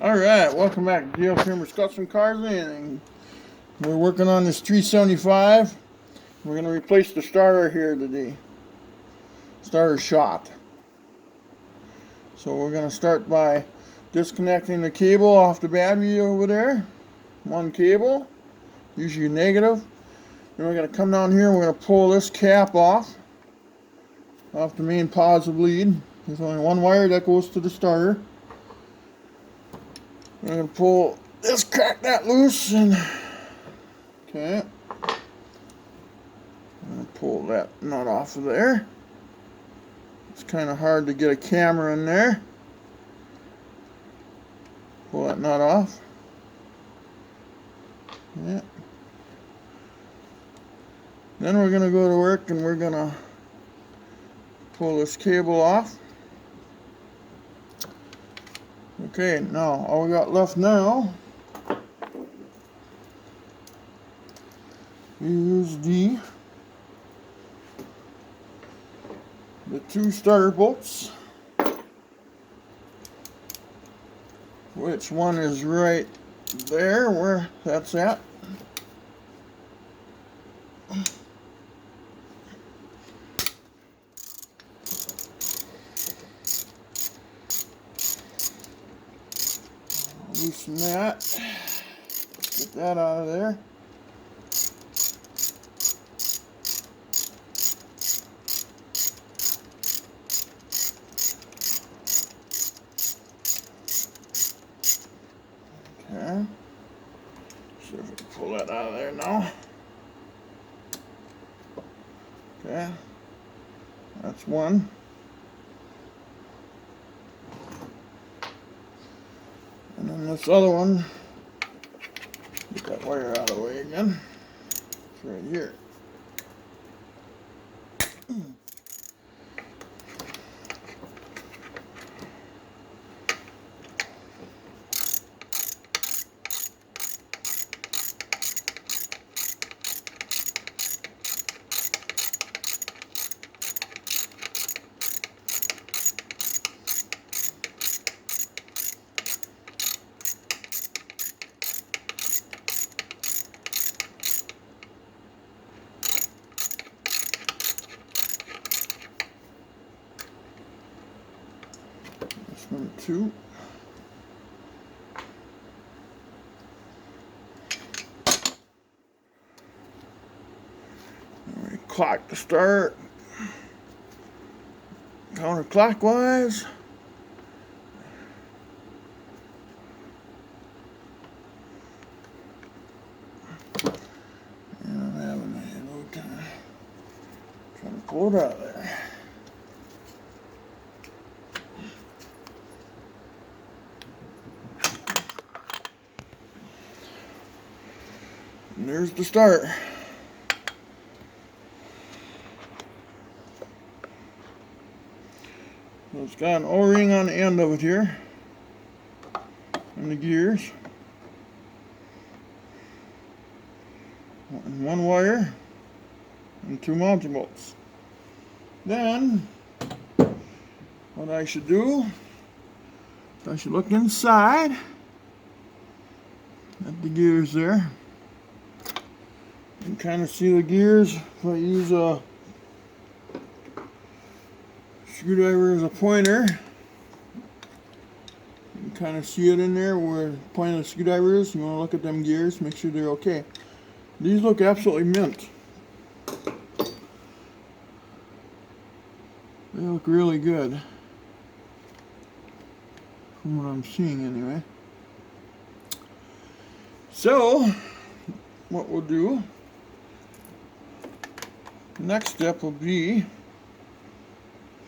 Alright, welcome back to DL Kramer's Custom Cars, and we're working on this 375. We're going to replace the starter here today. Starter shot. So we're going to start by disconnecting the cable off the battery over there. One cable, usually negative. Then we're going to come down here and we're going to pull this cap off the main positive lead. There's only one wire that goes to the starter. I'm going to pull this, crack that loose, and okay. I'm going to pull that nut off of there. It's kind of hard to get a camera in there. Pull that nut off. Yeah. Then we're going to go to work and we're going to pull this cable off. Okay, now all we got left now is the two starter bolts, which one is right there where that's at. Loosen that, get that out of there. Okay, see if we can pull that out of there now. Okay, that's one. And then this other one, get that wire out of the way again. It's right here. Number two. And we clock the start counterclockwise. And I'm having a little time trying to pull it out of there. And there's the start. So it's got an O-ring on the end of it here, and the gears, and one wire, and two mounting bolts. Then, what I should do, I should look inside at the gears there. You can kind of see the gears if I use a screwdriver as a pointer. You can kind of see it in there where the point of the screwdriver is. You want to look at them gears, make sure they're okay. These look absolutely mint. They look really good, from what I'm seeing anyway. So, what we'll do, the next step will be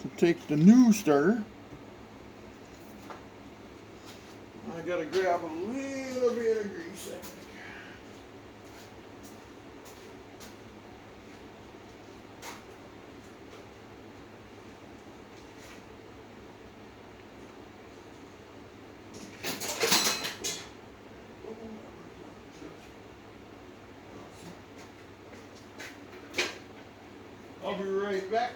to take the new starter. I gotta grab a little bit of grease, I think. I'll be right back.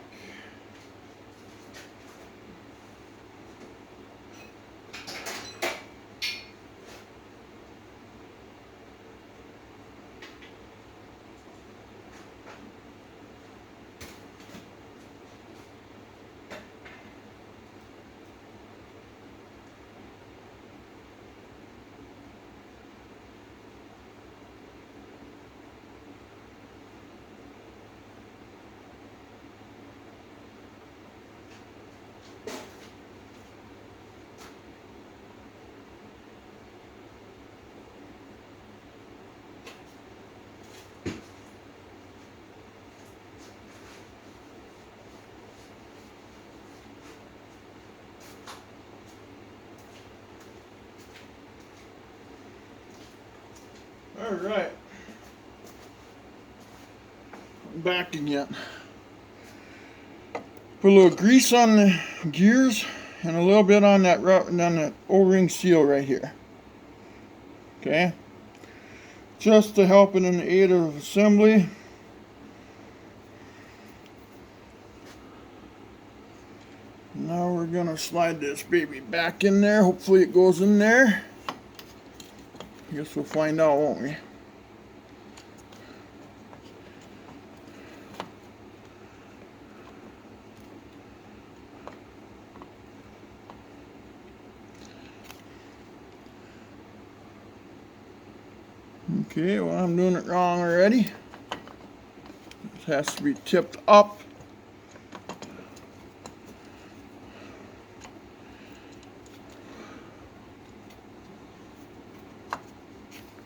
Alright. Back again. Put a little grease on the gears and a little bit on that O-ring seal right here. Okay? Just to help it in the aid of assembly. Now we're going to slide this baby back in there. Hopefully it goes in there. I guess we'll find out, won't we? Okay, well, I'm doing it wrong already. It has to be tipped up.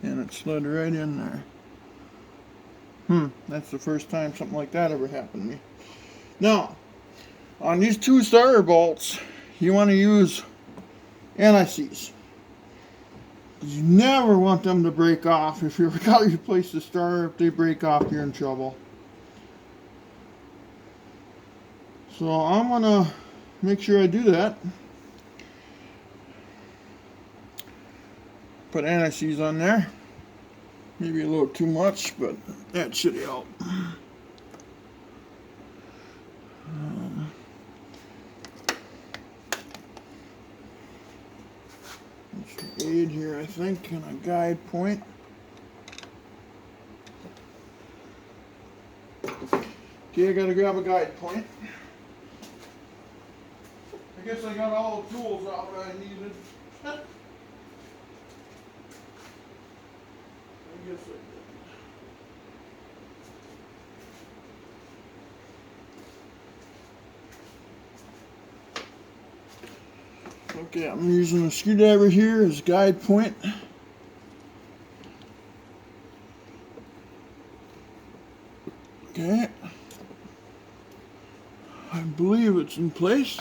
And it slid right in there. That's the first time something like that ever happened to me. Now, on these two starter bolts, you want to use anti-seize. You never want them to break off. If you've got to replace the starter, if they break off, you're in trouble. So I'm going to make sure I do that. Put anti-seize on there. Maybe a little too much, but that should help. There's an aid here, I think, and a guide point. Okay, I gotta grab a guide point. I guess I got all the tools out that I needed. I guess I did. Okay, I'm using a screwdriver here as guide point. Okay. I believe it's in place.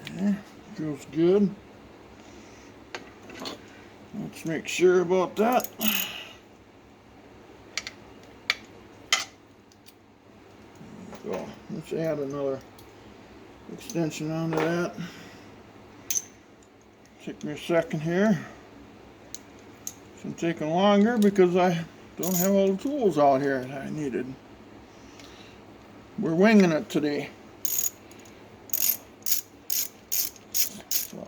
Okay, feels good. Let's make sure about that. So let's add another extension onto that. Take me a second here. It's taking longer because I don't have all the tools out here that I needed. We're winging it today. So,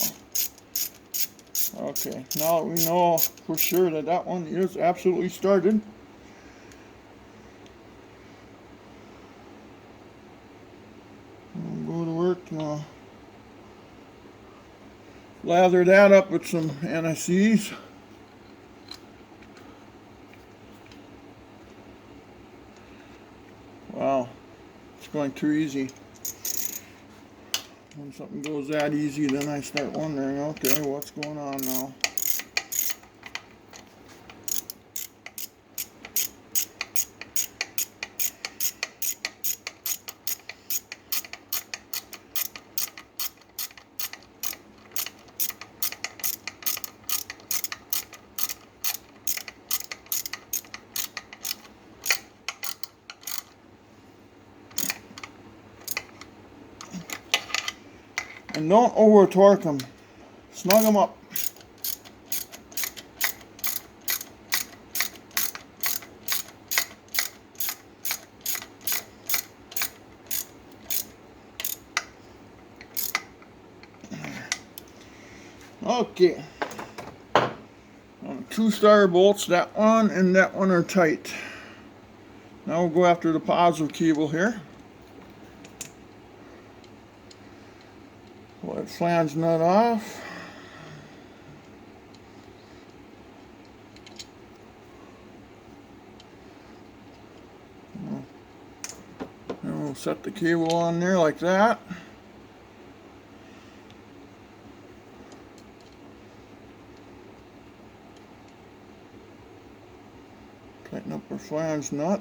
okay, now we know for sure that that one is absolutely started. We'll go to work and lather that up with some anti-seize. Wow, it's going too easy. When something goes that easy, then I start wondering, okay, what's going on now? And don't over torque them. Snug them up. Okay. Two starter bolts, that one and that one are tight. Now we'll go after the positive cable here. Pull that flange nut off. And we'll set the cable on there like that. Tighten up our flange nut.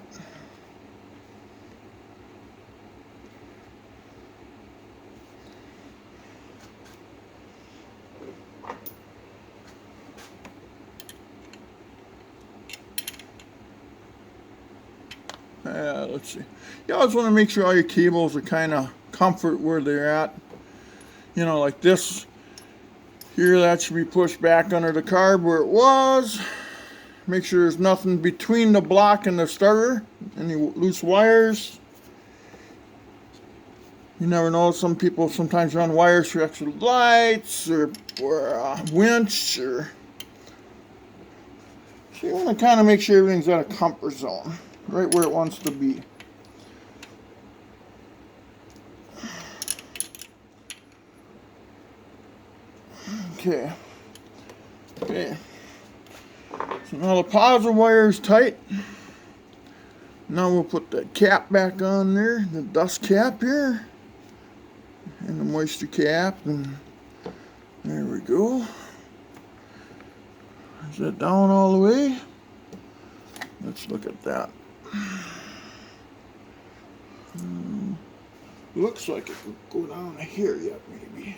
Let's see. You always want to make sure all your cables are kind of comfort where they're at. You know, like this here, that should be pushed back under the carb where it was. Make sure there's nothing between the block and the starter, any loose wires. You never know, some people sometimes run wires for extra lights or a winch. So you want to kind of make sure everything's at a comfort zone, right where it wants to be. Okay. So now the positive wire is tight. Now we'll put that cap back on there, the dust cap here, and the moisture cap, and there we go. Is that down all the way? Let's look at that. Looks like it could go down to here yet, maybe.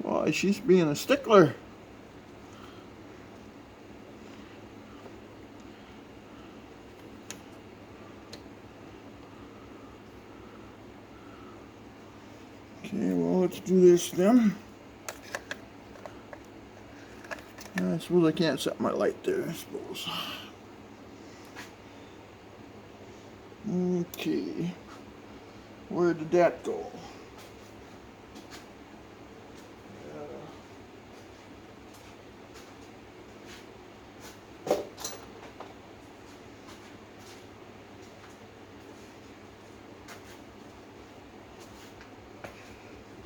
Why, she's being a stickler. Okay, well, let's do this then. I suppose I can't set my light there, I suppose. Okay. Where did that go?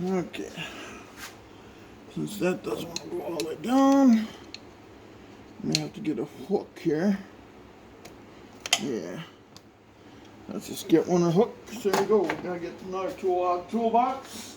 Okay, since that doesn't want to go all the way down, I may have to get a hook here. Yeah, let's just get one of the hooks. There we go. We gotta get another tool out of the toolbox.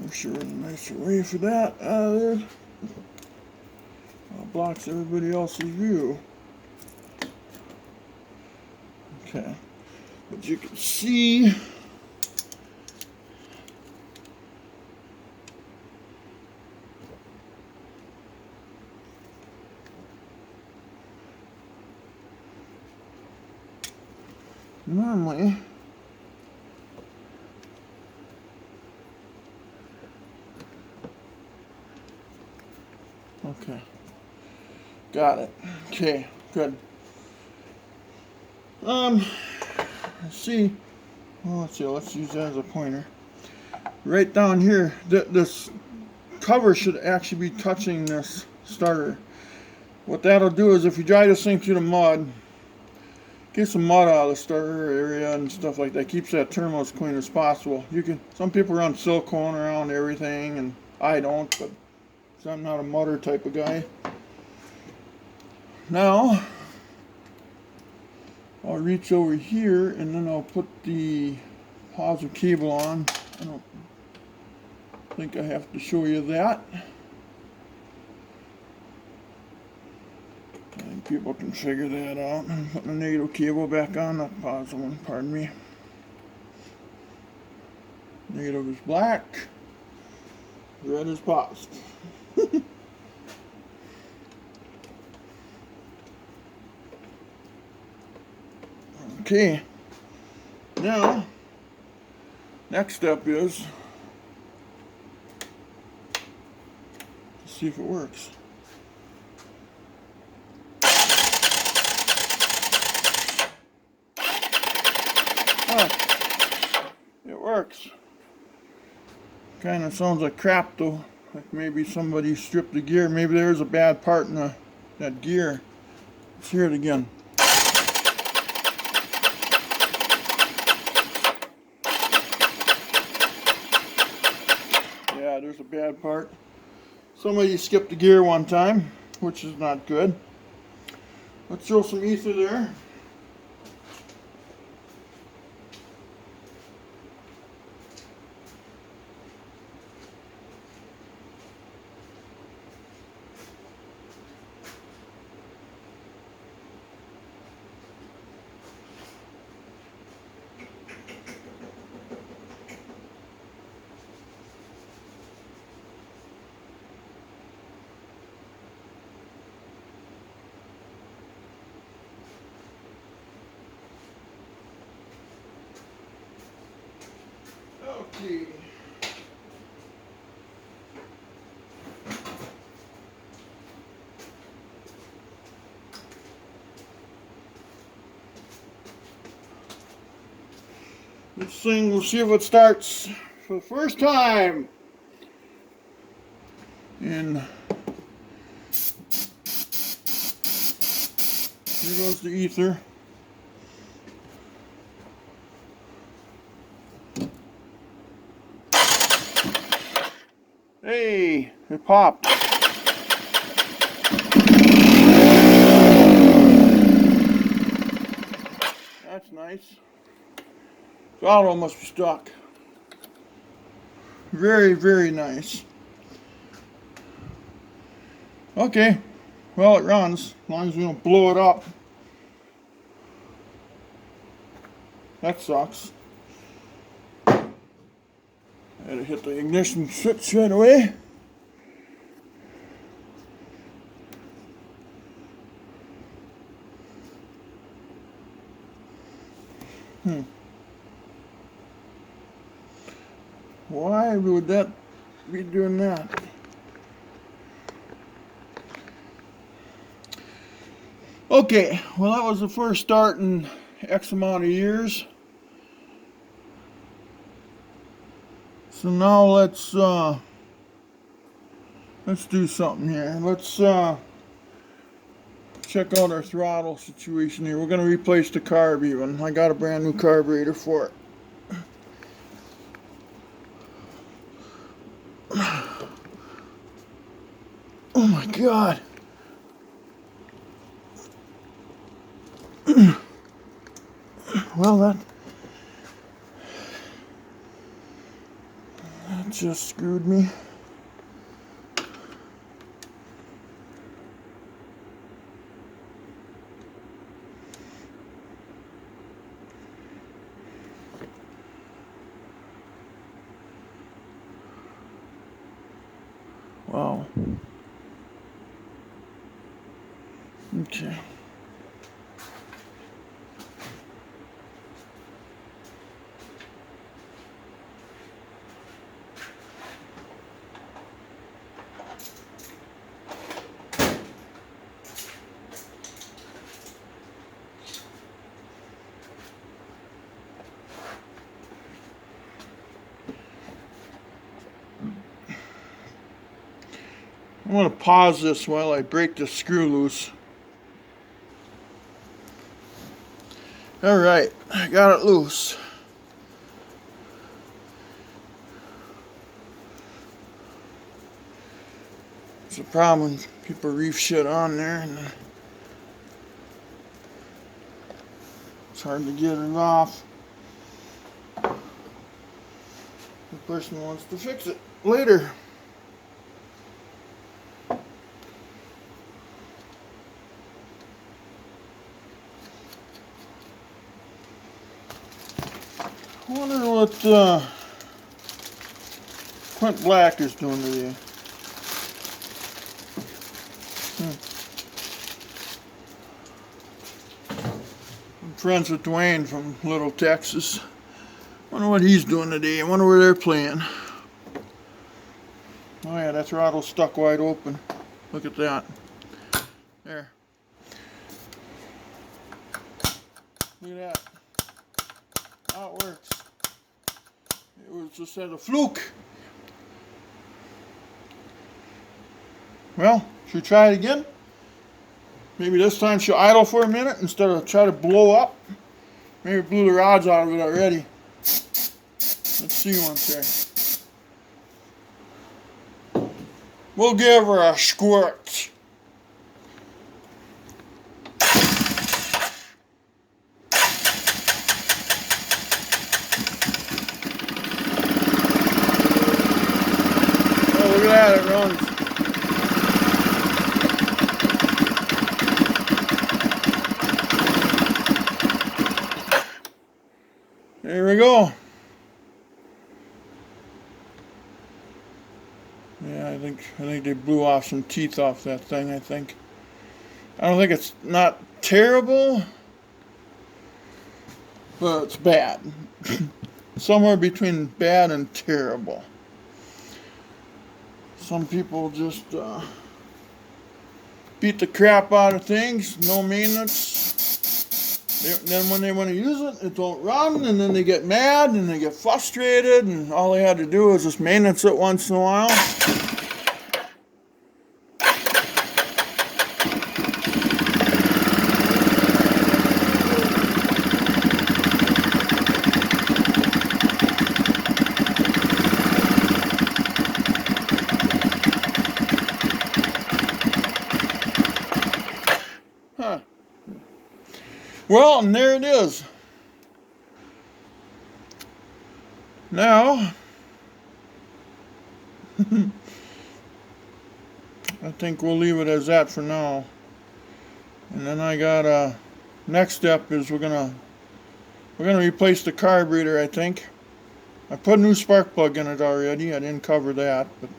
I'm sure there's a nicer way for that out of there. Blocks everybody else's view. Okay, but you can see normally okay, got it. Okay, good. Let's see. Well, let's use that as a pointer. Right down here, this cover should actually be touching this starter. What that'll do is if you drive this thing through the mud, get some mud out of the starter area and stuff like that. Keeps that terminal as clean as possible. Some people run silicone around everything, and I don't, but I'm not a mudder type of guy. Now, I'll reach over here and then I'll put the positive cable on. I don't think I have to show you that. I think people can figure that out. I'm putting the negative cable back on, not the positive one, pardon me. Negative is black, red is positive. Okay, now next step is to see if it works. It works. Kind of sounds like crap though. Like maybe somebody stripped the gear. Maybe there's a bad part in that gear. Let's hear it again. Yeah, there's a bad part. Somebody skipped a gear one time, which is not good. Let's throw some ether there. Okay. This thing, we'll see if it starts for the first time. And here goes the ether. Hey, it popped. That's nice. The auto must be stuck. Very, very nice. Okay, well, it runs, as long as we don't blow it up. That sucks. Had to hit the ignition switch right away. Why would that be doing that? Okay, well, that was the first start in X amount of years. So now let's do something here. Let's check out our throttle situation here. We're going to replace the carb even. I got a brand new carburetor for it. Oh my God. Well, that just screwed me. Wow. Okay. I'm going to pause this while I break the screw loose. Alright, I got it loose. It's a problem when people reef shit on there and it's hard to get it off. The person wants to fix it later. I wonder what Quint Black is doing today. I'm friends with Dwayne from Little Texas. Wonder what he's doing today. I wonder where they're playing. Oh yeah, that throttle's stuck wide open. Look at that. There. Look at that. How it works. It was just a fluke. Well, should we try it again? Maybe this time she'll idle for a minute instead of try to blow up. Maybe blew the rods out of it already. Let's see one there. We'll give her a squirt. Oh, look at that, it runs. There we go. Yeah, I think they blew off some teeth off that thing, I think. I don't think it's not terrible, but it's bad. Somewhere between bad and terrible. Some people just beat the crap out of things, no maintenance. Then when they want to use it, it don't run, and then they get mad and they get frustrated, and all they had to do was just maintenance it once in a while. Huh. Well, and there it is. Now, I think we'll leave it as that for now. And then I got next step is we're gonna replace the carburetor, I think. I put a new spark plug in it already. I didn't cover that, but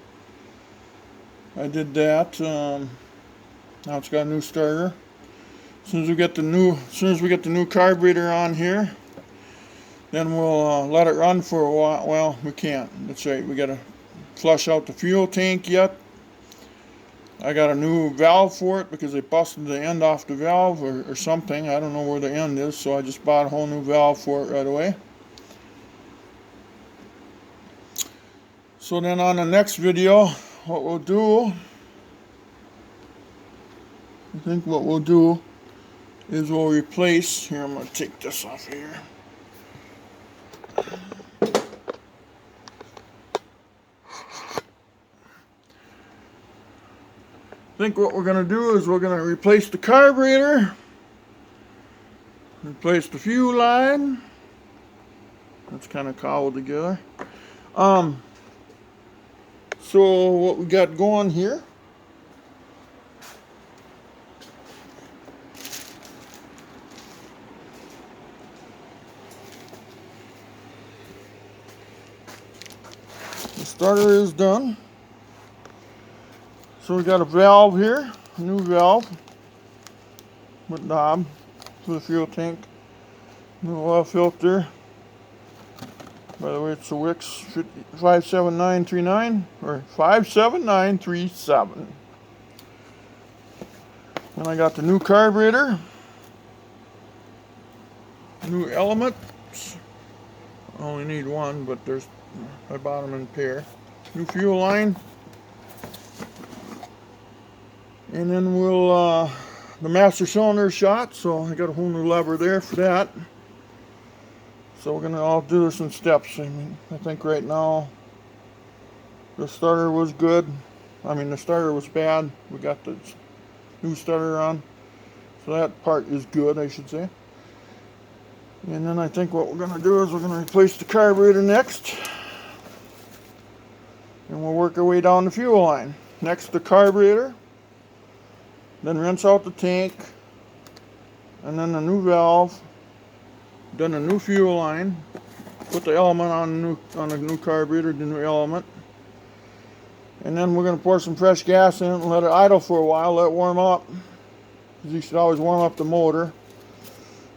I did that. Now it's got a new starter. As soon as we get the new carburetor on here, then we'll let it run for a while. Well, we can't. That's right. We gotta flush out the fuel tank yet. I got a new valve for it because they busted the end off the valve or something. I don't know where the end is, so I just bought a whole new valve for it right away. So then on the next video, what we'll do, I think what we'll do is we'll replace, here I'm going to take this off here. I think what we're going to do is we're going to replace the carburetor, replace the fuel line. That's kind of cobbled together. So what we got going here, the starter is done. So we got a valve here, a new valve with knob for the fuel tank, new oil filter. By the way, it's a Wix 57939 or 57937. Then I got the new carburetor, new elements. I only need one, but I bought them in pair. New fuel line. And then the master cylinder shot, so I got a whole new lever there for that. So we're gonna all do this in steps. I mean, I think right now the starter was good. I mean, the starter was bad. We got the new starter on, so that part is good, I should say. And then I think what we're gonna do is we're gonna replace the carburetor next, and we'll work our way down the fuel line. Next, the carburetor. Then rinse out the tank, and then the new valve, then a new fuel line, put the element on the new carburetor, the new element, and then we're going to pour some fresh gas in it and let it idle for a while, let it warm up, because you should always warm up the motor,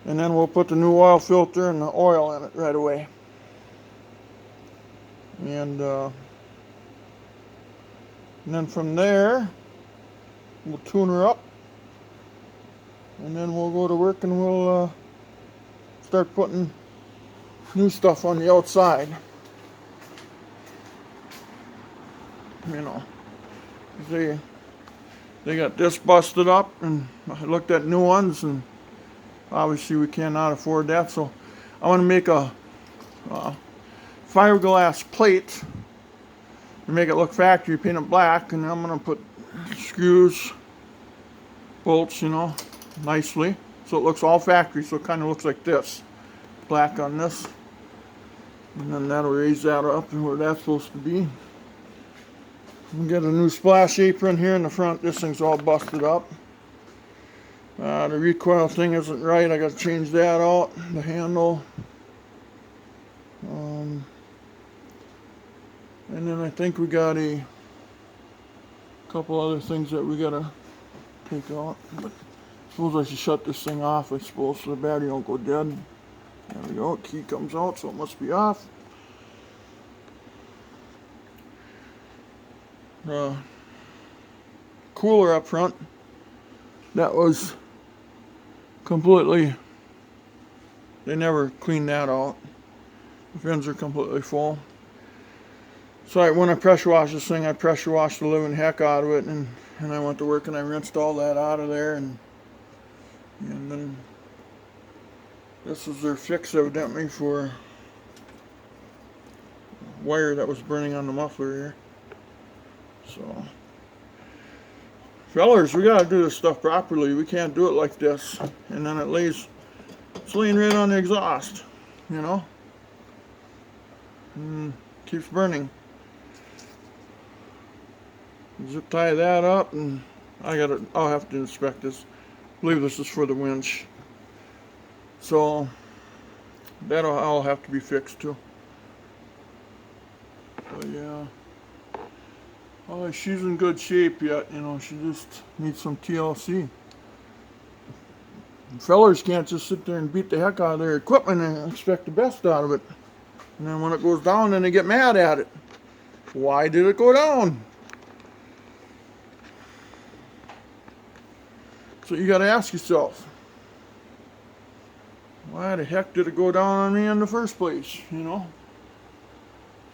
and then we'll put the new oil filter and the oil in it right away. And then from there, we'll tune her up, and then we'll go to work and we'll start putting new stuff on the outside. You know, they got this busted up, and I looked at new ones, and obviously we cannot afford that, so I want to make a fiberglass plate to make it look factory, paint it black, and then I'm going to put screws, bolts, you know, nicely, so it looks all factory, so it kind of looks like this, black on this, and then that'll raise that up to where that's supposed to be. We got a new splash apron here in the front. This thing's all busted up. The recoil thing isn't right. I got to change that out. The handle. And then I think we got a couple other things that we got to take out. But I suppose I should shut this thing off, I suppose, so the battery don't go dead. There we go. Key comes out, so it must be off. Cooler up front, that was completely, they never cleaned that out. The fins are completely full. So when I pressure wash this thing, I pressure washed the living heck out of it, and I went to work and I rinsed all that out of there, and then this is their fix evidently for wire that was burning on the muffler here. So, fellers, we gotta do this stuff properly. We can't do it like this, and then it's laying right on the exhaust, you know, and keeps burning. Zip tie that up, and I'll have to inspect this. I believe this is for the winch, so that'll all have to be fixed too. But yeah. Oh, she's in good shape yet, you know, she just needs some TLC. Fellers can't just sit there and beat the heck out of their equipment and expect the best out of it. And then when it goes down, then they get mad at it. Why did it go down? So you gotta ask yourself, why the heck did it go down on me in the first place, you know?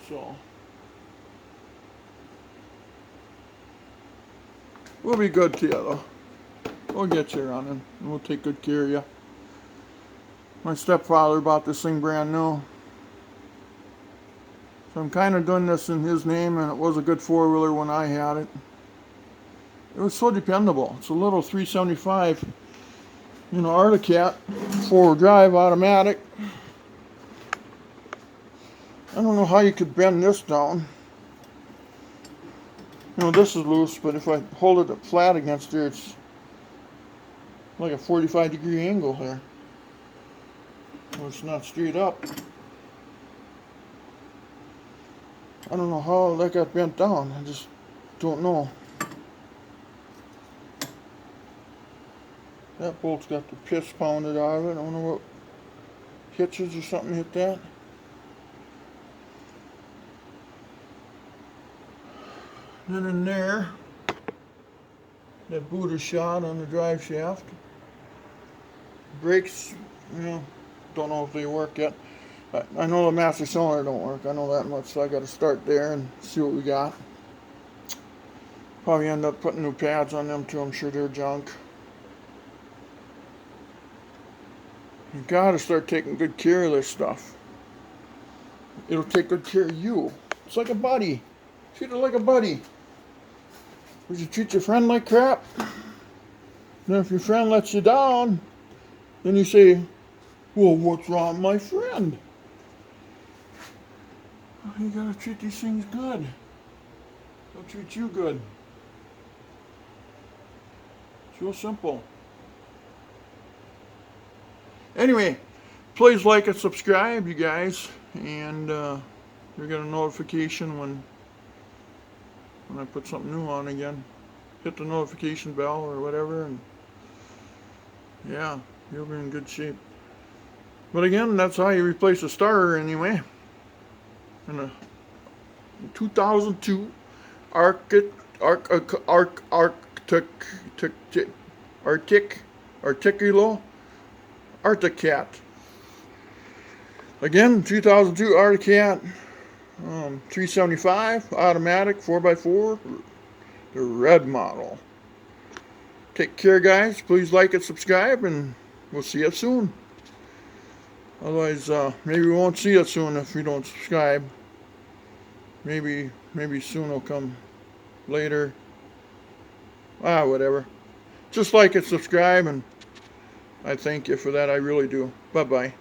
So we'll be good to you, though. We'll get you running, and we'll take good care of you. My stepfather bought this thing brand new. So I'm kind of doing this in his name, and it was a good four-wheeler when I had it. It was so dependable. It's a little 375, you know, Articat, four-wheel drive, automatic. I don't know how you could bend this down. You know, this is loose, but if I hold it flat against there, it's like a 45-degree angle here. Well, it's not straight up. I don't know how that got bent down. I just don't know. That bolt's got the piss pounded out of it. I wonder what hitches or something hit that. Then in there, that Buddha shot on the drive shaft. Brakes, you know, don't know if they work yet. I know the master cylinder don't work. I know that much, so I got to start there and see what we got. Probably end up putting new pads on them too. I'm sure they're junk. You got to start taking good care of this stuff. It'll take good care of you. It's like a buddy. Treat it like a buddy. Would you treat your friend like crap? Then if your friend lets you down, then you say, well, what's wrong with my friend? Well, you gotta treat these things good. They'll treat you good. It's real simple. Anyway, please like and subscribe, you guys, and you'll get a notification when I put something new on again. Hit the notification bell or whatever, and yeah, you'll be in good shape. But again, that's how you replace a starter anyway. In a 2002 Articat. Again, 2002 Articat, 375 automatic 4x4, the red model. Take care, guys. Please like and subscribe, and we'll see you soon. Otherwise, maybe we won't see you soon if you don't subscribe. Maybe soon will come later. Whatever. Just like it, subscribe, and I thank you for that. I really do. Bye-bye.